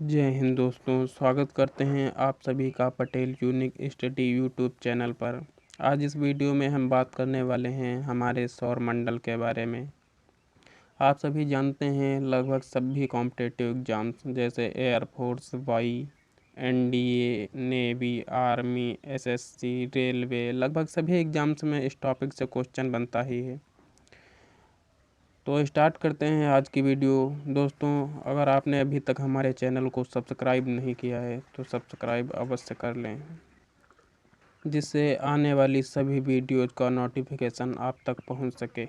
जय हिंद दोस्तों, स्वागत करते हैं आप सभी का Patel unique study YouTube channel पर। आज इस वीडियो में हम बात करने वाले हैं हमारे सौर मंडल के बारे में। आप सभी जानते हैं लगभग सभी कॉम्पिटिटिव एग्ज़ाम्स जैसे air force, Y, NDA, navy, army, SSC, railway, लगभग सभी एग्ज़ाम्स में इस टॉपिक से क्वेश्चन बनता ही है। तो स्टार्ट करते हैं आज की वीडियो। दोस्तों, अगर आपने अभी तक हमारे चैनल को सब्सक्राइब नहीं किया है तो सब्सक्राइब अवश्य कर लें, जिससे आने वाली सभी वीडियोज़ का नोटिफिकेशन आप तक पहुंच सके।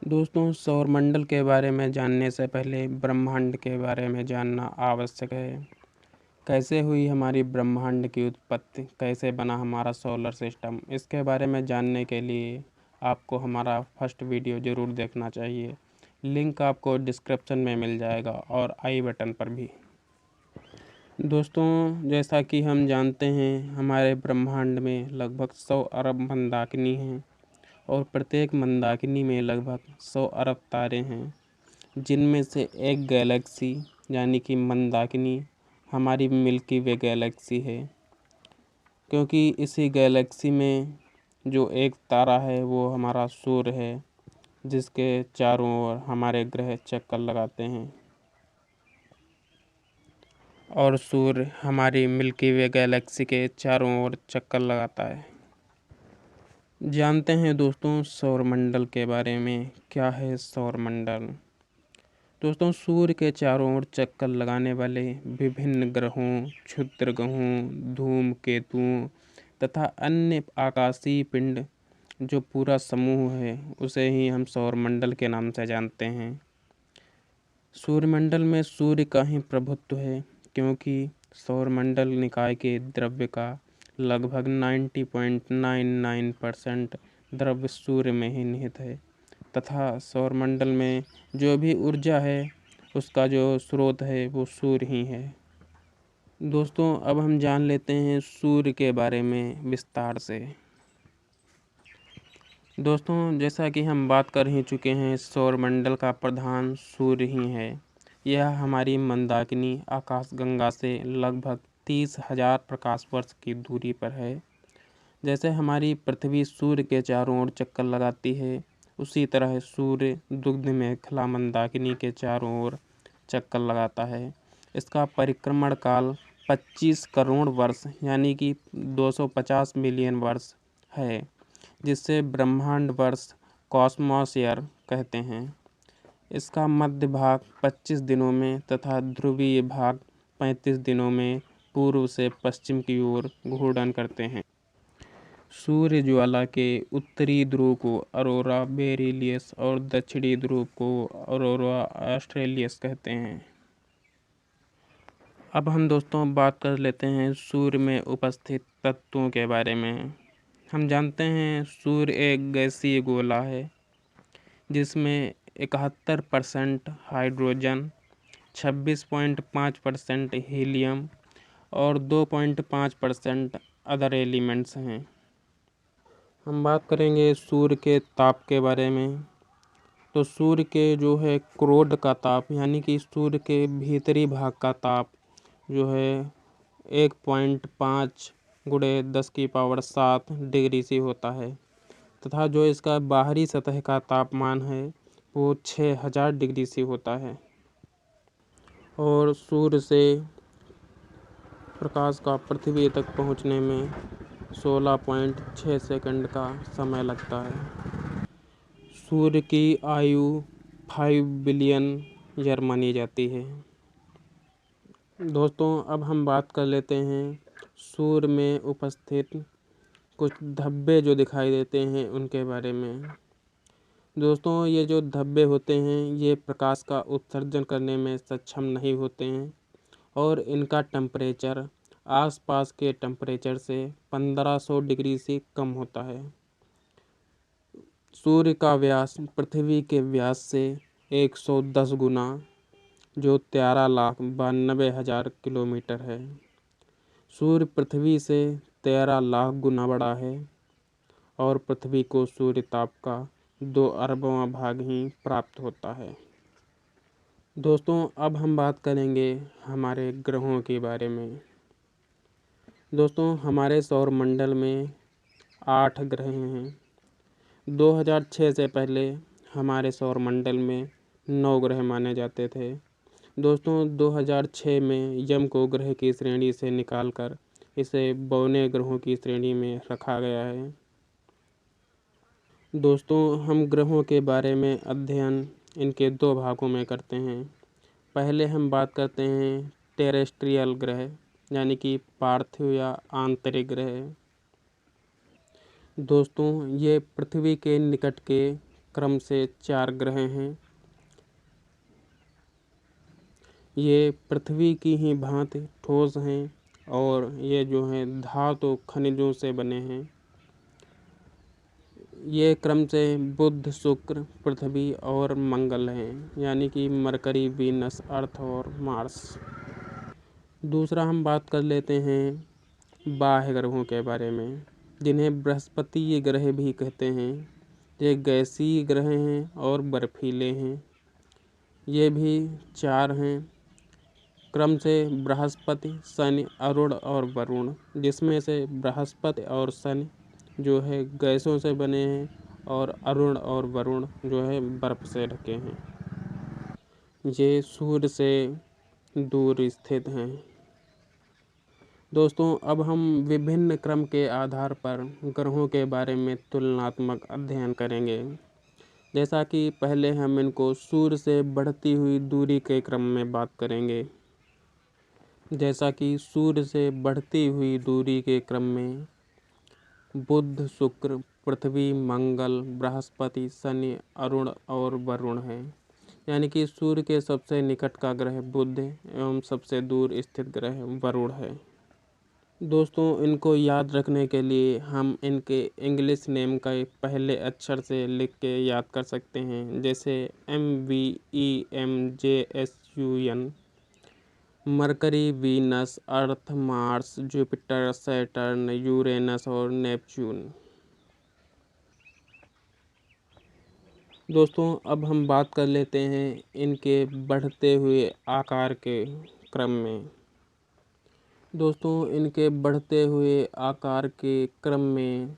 दोस्तों, सौरमंडल के बारे में जानने से पहले ब्रह्मांड के बारे में जानना आवश्यक है। कैसे हुई हमारी ब्रह्मांड की उत्पत्ति, कैसे बना हमारा सोलर सिस्टम, इसके बारे में जानने के लिए आपको हमारा फर्स्ट वीडियो ज़रूर देखना चाहिए। लिंक आपको डिस्क्रिप्शन में मिल जाएगा और आई बटन पर भी। दोस्तों, जैसा कि हम जानते हैं हमारे ब्रह्मांड में लगभग 100 अरब मंदाकिनी हैं और प्रत्येक मंदाकिनी में लगभग 100 अरब तारे हैं, जिनमें से एक गैलेक्सी यानी कि मंदाकिनी हमारी मिल्की वे गैलेक्सी है। क्योंकि इसी गैलेक्सी में जो एक तारा है वो हमारा सूर्य है, जिसके चारों ओर हमारे ग्रह चक्कर लगाते हैं और सूर्य हमारी मिल्की वे गैलेक्सी के चारों ओर चक्कर लगाता है। जानते हैं दोस्तों सौरमंडल के बारे में। क्या है सौरमंडल? दोस्तों, सूर्य के चारों ओर चक्कर लगाने वाले विभिन्न ग्रहों, क्षुद्र ग्रहों, धूमकेतुओं तथा अन्य आकाशीय पिंड जो पूरा समूह है उसे ही हम सौरमंडल के नाम से जानते हैं। सूर्यमंडल में सूर्य का ही प्रभुत्व है, क्योंकि सौरमंडल निकाय के द्रव्य का लगभग 90.99% द्रव्य सूर्य में ही निहित है तथा सौरमंडल में जो भी ऊर्जा है उसका जो स्रोत है वो सूर्य ही है। दोस्तों, अब हम जान लेते हैं सूर्य के बारे में विस्तार से। दोस्तों, जैसा कि हम बात कर ही चुके हैं, सौरमंडल का प्रधान सूर्य ही है। यह हमारी मंदाकिनी आकाशगंगा से लगभग 30,000 प्रकाश वर्ष की दूरी पर है। जैसे हमारी पृथ्वी सूर्य के चारों ओर चक्कर लगाती है, उसी तरह सूर्य दुग्ध मेखला मंदाकिनी के चारों ओर चक्कर लगाता है। इसका परिक्रमण काल 25 करोड़ वर्ष यानी कि 250 मिलियन वर्ष है, जिसे ब्रह्मांड वर्ष कॉस्मॉस ईयर कहते हैं। इसका मध्य भाग 25 दिनों में तथा ध्रुवीय भाग 35 दिनों में पूर्व से पश्चिम की ओर घूर्णन करते हैं। सूर्य ज्वाला के उत्तरी ध्रुव को अरोरा बेरिलियस और दक्षिणी ध्रुव को अरोरा ऑस्ट्रेलियस कहते हैं। अब हम दोस्तों बात कर लेते हैं सूर्य में उपस्थित तत्वों के बारे में। हम जानते हैं सूर्य एक गैसीय गोला है, जिसमें 71% हाइड्रोजन, 26.5% हीलियम और 2.5% अदर एलिमेंट्स हैं। हम बात करेंगे सूर्य के ताप के बारे में। तो सूर्य के जो है क्रोध का ताप यानी कि सूर्य के भीतरी भाग का ताप जो है 1.5 × 10⁻7 डिग्री से होता है तथा जो इसका बाहरी सतह का तापमान है वो 6000 डिग्री से होता है। और सूर्य से प्रकाश का पृथ्वी तक पहुंचने में 16.6 सेकंड का समय लगता है। सूर्य की आयु 5 बिलियन ईयर मानी जाती है। दोस्तों, अब हम बात कर लेते हैं सूर्य में उपस्थित कुछ धब्बे जो दिखाई देते हैं उनके बारे में। दोस्तों, ये जो धब्बे होते हैं ये प्रकाश का उत्सर्जन करने में सक्षम नहीं होते हैं और इनका टेम्परेचर आसपास के टेम्परेचर से 1500 डिग्री से कम होता है। सूर्य का व्यास पृथ्वी के व्यास से 110 गुना जो 13,92,000 किलोमीटर है। सूर्य पृथ्वी से 13 लाख गुना बड़ा है और पृथ्वी को सूर्य ताप का 2 अरबवां भाग ही प्राप्त होता है। दोस्तों अब हम बात करेंगे हमारे ग्रहों के बारे में। दोस्तों हमारे सौरमंडल में 8 ग्रह हैं। 2006 से पहले हमारे सौरमंडल में 9 ग्रह माने जाते थे। दोस्तों 2006 में यम को ग्रह की श्रेणी से निकालकर इसे बौने ग्रहों की श्रेणी में रखा गया है। दोस्तों हम ग्रहों के बारे में अध्ययन इनके 2 भागों में करते हैं। पहले हम बात करते हैं टेरेस्ट्रियल ग्रह यानी कि पार्थिव या आंतरिक ग्रह। दोस्तों ये पृथ्वी के निकट के क्रम से 4 ग्रह हैं। ये पृथ्वी की ही भांति ठोस हैं और ये जो हैं धातु खनिजों से बने हैं। ये क्रम से बुध, शुक्र, पृथ्वी और मंगल हैं, यानी कि मरकरी, वीनस, अर्थ और मार्स। दूसरा हम बात कर लेते हैं बाह्य ग्रहों के बारे में, जिन्हें बृहस्पति ग्रह भी कहते हैं। ये गैसीय ग्रह हैं और बर्फीले हैं। ये भी 4 हैं, क्रम से बृहस्पति, शनि, अरुण और वरुण, जिसमें से बृहस्पति और शनि जो है गैसों से बने हैं और अरुण और वरुण जो है बर्फ से ढके हैं। ये सूर्य से दूर स्थित हैं। दोस्तों अब हम विभिन्न क्रम के आधार पर ग्रहों के बारे में तुलनात्मक अध्ययन करेंगे। जैसा कि पहले हम इनको सूर्य से बढ़ती हुई दूरी के क्रम में बात करेंगे। जैसा कि सूर्य से बढ़ती हुई दूरी के क्रम में बुध, शुक्र, पृथ्वी, मंगल, बृहस्पति, शनि, अरुण और वरुण है। यानी कि सूर्य के सबसे निकट का ग्रह बुध एवं सबसे दूर स्थित ग्रह वरुण है। दोस्तों इनको याद रखने के लिए हम इनके इंग्लिश नेम का पहले अक्षर से लिख के याद कर सकते हैं, जैसे MVEMJSUN। मरकरी, वीनस, अर्थ, मार्स, जुपिटर, सैटर्न, यूरेनस और नेपच्यून। दोस्तों अब हम बात कर लेते हैं इनके बढ़ते हुए आकार के क्रम में। दोस्तों इनके बढ़ते हुए आकार के क्रम में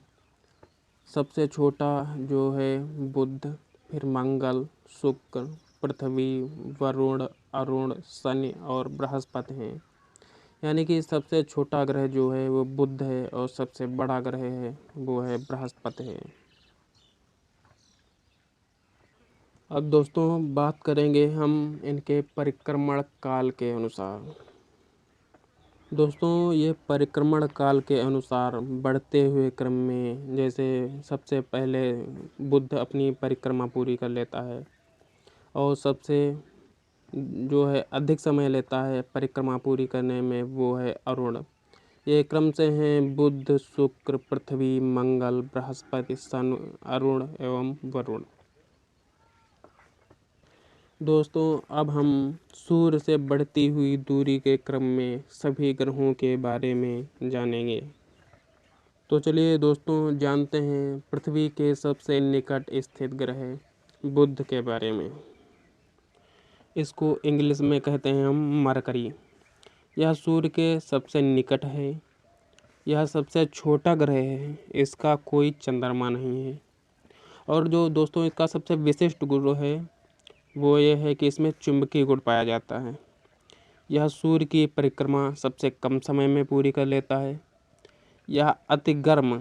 सबसे छोटा जो है बुध, फिर मंगल, शुक्र, पृथ्वी, वरुण, अरुण, शनि और बृहस्पति हैं। यानी कि सबसे छोटा ग्रह जो है वो बुध है और सबसे बड़ा ग्रह है वो है बृहस्पति है। अब दोस्तों बात करेंगे हम इनके परिक्रमण काल के अनुसार। दोस्तों ये परिक्रमण काल के अनुसार बढ़ते हुए क्रम में, जैसे सबसे पहले बुध अपनी परिक्रमा पूरी कर लेता है और सबसे जो है अधिक समय लेता है परिक्रमा पूरी करने में वो है अरुण। ये क्रम से हैं बुध, शुक्र, पृथ्वी, मंगल, बृहस्पति, शनि, अरुण एवं वरुण। दोस्तों अब हम सूर्य से बढ़ती हुई दूरी के क्रम में सभी ग्रहों के बारे में जानेंगे। तो चलिए दोस्तों जानते हैं पृथ्वी के सबसे निकट स्थित ग्रह बुध के बारे में। इसको इंग्लिश में कहते हैं हम मरकरी। यह सूर्य के सबसे निकट है। यह सबसे छोटा ग्रह है। इसका कोई चंद्रमा नहीं है। और जो दोस्तों इसका सबसे विशिष्ट गुण है वो ये है कि इसमें चुंबकीय गुण पाया जाता है। यह सूर्य की परिक्रमा सबसे कम समय में पूरी कर लेता है। यह अति गर्म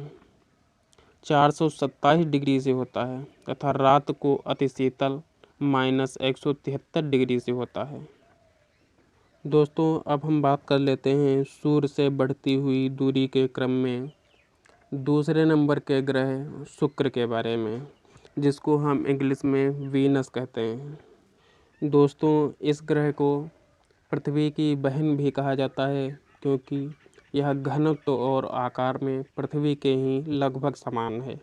427 डिग्री से होता है तथा रात को अति शीतल -173 डिग्री से होता है। दोस्तों अब हम बात कर लेते हैं सूर्य से बढ़ती हुई दूरी के क्रम में दूसरे नंबर के ग्रह शुक्र के बारे में, जिसको हम इंग्लिश में वीनस कहते हैं। दोस्तों इस ग्रह को पृथ्वी की बहन भी कहा जाता है, क्योंकि यह घनत्व और आकार में पृथ्वी के ही लगभग समान है।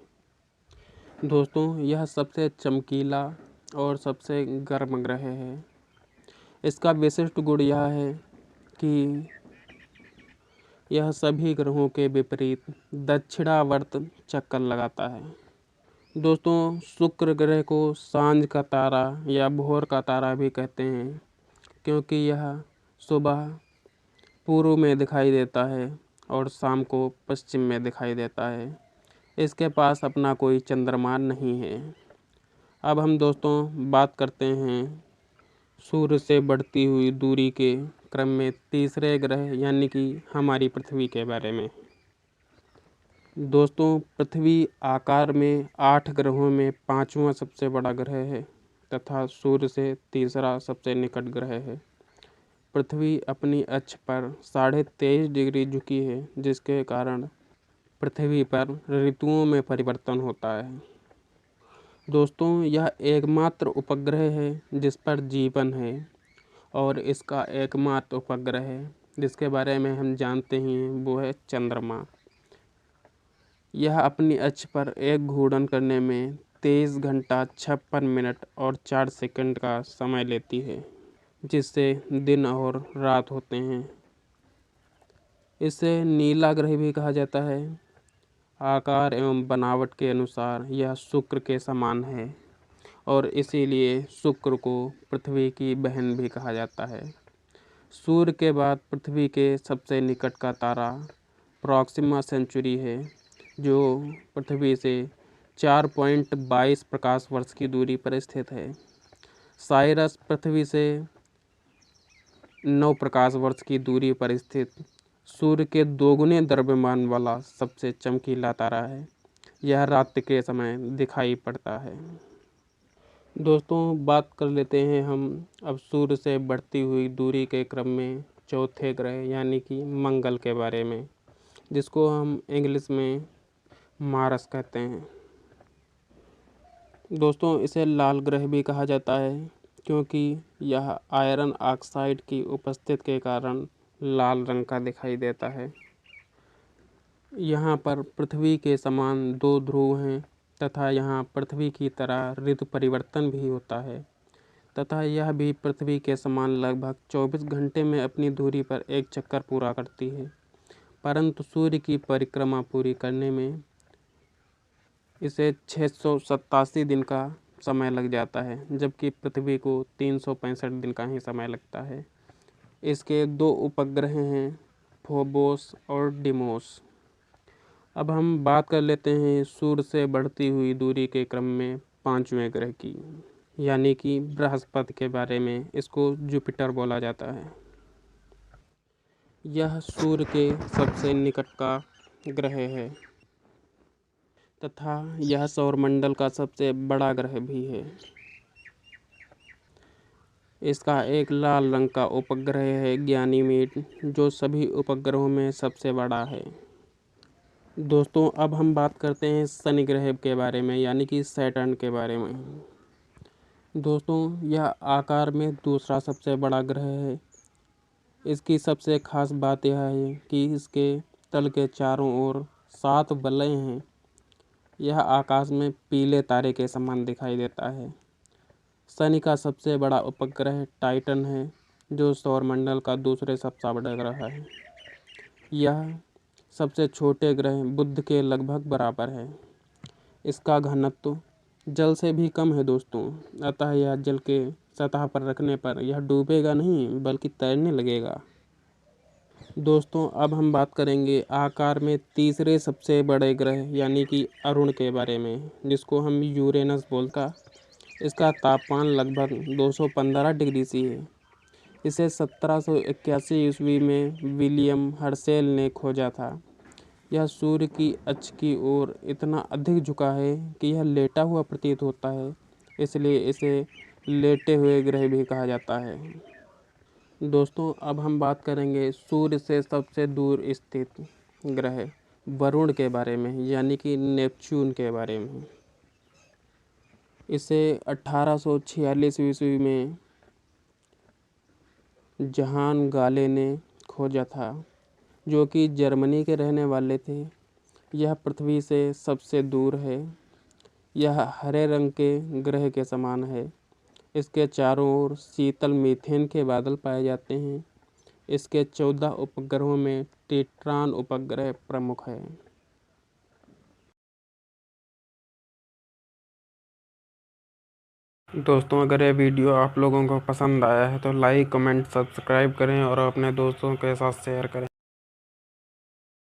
दोस्तों यह सबसे चमकीला और सबसे गर्म ग्रह है। इसका विशिष्ट गुण यह है कि यह सभी ग्रहों के विपरीत दक्षिणावर्त चक्कर लगाता है। दोस्तों, शुक्र ग्रह को सांझ का तारा या भोर का तारा भी कहते हैं, क्योंकि यह सुबह पूर्व में दिखाई देता है और शाम को पश्चिम में दिखाई देता है। इसके पास अपना कोई चंद्रमा नहीं है। अब हम दोस्तों बात करते हैं सूर्य से बढ़ती हुई दूरी के क्रम में तीसरे ग्रह यानी कि हमारी पृथ्वी के बारे में। दोस्तों, पृथ्वी आकार में 8 ग्रहों में 5वां सबसे बड़ा ग्रह है तथा सूर्य से तीसरा सबसे निकट ग्रह है। पृथ्वी अपनी अक्ष पर 23.5 डिग्री झुकी है, जिसके कारण पृथ्वी पर ऋतुओं में परिवर्तन होता है। दोस्तों, यह एकमात्र उपग्रह है जिस पर जीवन है और इसका एकमात्र उपग्रह है जिसके बारे में हम जानते ही हैं, वो है चंद्रमा। यह अपनी अक्ष पर एक घूर्णन करने में 23 घंटा 56 मिनट और 4 सेकंड का समय लेती है, जिससे दिन और रात होते हैं। इसे नीला ग्रह भी कहा जाता है। आकार एवं बनावट के अनुसार यह शुक्र के समान है और इसीलिए शुक्र को पृथ्वी की बहन भी कहा जाता है। सूर्य के बाद पृथ्वी के सबसे निकट का तारा प्रॉक्सिमा सेंचुरी है, जो पृथ्वी से 4.22 प्रकाश वर्ष की दूरी पर स्थित है। साइरस पृथ्वी से 9 प्रकाश वर्ष की दूरी पर स्थित सूर्य के दोगुने द्रव्यमान वाला सबसे चमकीला तारा है। यह रात के समय दिखाई पड़ता है। दोस्तों, बात कर लेते हैं हम अब सूर्य से बढ़ती हुई दूरी के क्रम में चौथे ग्रह यानी कि मंगल के बारे में, जिसको हम इंग्लिश में मार्स कहते हैं। दोस्तों, इसे लाल ग्रह भी कहा जाता है, क्योंकि यह आयरन ऑक्साइड की उपस्थिति के कारण लाल रंग का दिखाई देता है। यहाँ पर पृथ्वी के समान 2 ध्रुव हैं तथा यहाँ पृथ्वी की तरह ऋतु परिवर्तन भी होता है तथा यह भी पृथ्वी के समान लगभग 24 घंटे में अपनी दूरी पर एक चक्कर पूरा करती है, परंतु सूर्य की परिक्रमा पूरी करने में इसे 687 दिन का समय लग जाता है, जबकि पृथ्वी को 365 दिन का ही समय लगता है। इसके 2 उपग्रह हैं, फोबोस और डिमोस। अब हम बात कर लेते हैं सूर्य से बढ़ती हुई दूरी के क्रम में 5वें ग्रह की, यानी कि बृहस्पति के बारे में। इसको जुपिटर बोला जाता है। यह सूर्य के सबसे निकट का ग्रह है तथा यह सौरमंडल का सबसे बड़ा ग्रह भी है। इसका एक लाल रंग का उपग्रह है गैनीमेड, जो सभी उपग्रहों में सबसे बड़ा है। दोस्तों, अब हम बात करते हैं शनि ग्रह के बारे में, यानी कि सैटर्न के बारे में। दोस्तों, यह आकार में दूसरा सबसे बड़ा ग्रह है। इसकी सबसे खास बात यह है कि इसके तल के चारों ओर 7 वलय हैं। यह आकाश में पीले तारे के समान दिखाई देता है। शनि का सबसे बड़ा उपग्रह टाइटन है, जो सौरमंडल का दूसरे सबसे बड़ा ग्रह है। यह सबसे छोटे ग्रह बुध के लगभग बराबर है। इसका घनत्व जल से भी कम है दोस्तों, अतः यह जल के सतह पर रखने पर यह डूबेगा नहीं बल्कि तैरने लगेगा। दोस्तों, अब हम बात करेंगे आकार में तीसरे सबसे बड़े ग्रह यानी कि अरुण के बारे में, जिसको हम यूरेनस बोलता। इसका तापमान लगभग 215 डिग्री सी है। इसे 1781 ईस्वी में विलियम हर्शेल ने खोजा था। यह सूर्य की अक्ष की ओर इतना अधिक झुका है कि यह लेटा हुआ प्रतीत होता है, इसलिए इसे लेटे हुए ग्रह भी कहा जाता है। दोस्तों, अब हम बात करेंगे सूर्य से सबसे दूर स्थित ग्रह वरुण के बारे में, यानी कि नेपच्यून के बारे में। इसे 1846 ईस्वी में जहान गाले ने खोजा था, जो कि जर्मनी के रहने वाले थे। यह पृथ्वी से सबसे दूर है। यह हरे रंग के ग्रह के समान है। इसके चारों ओर शीतल मीथेन के बादल पाए जाते हैं। इसके 14 उपग्रहों में टिट्रान उपग्रह प्रमुख है। दोस्तों, अगर ये वीडियो आप लोगों को पसंद आया है तो लाइक, कमेंट, सब्सक्राइब करें और अपने दोस्तों के साथ शेयर करें।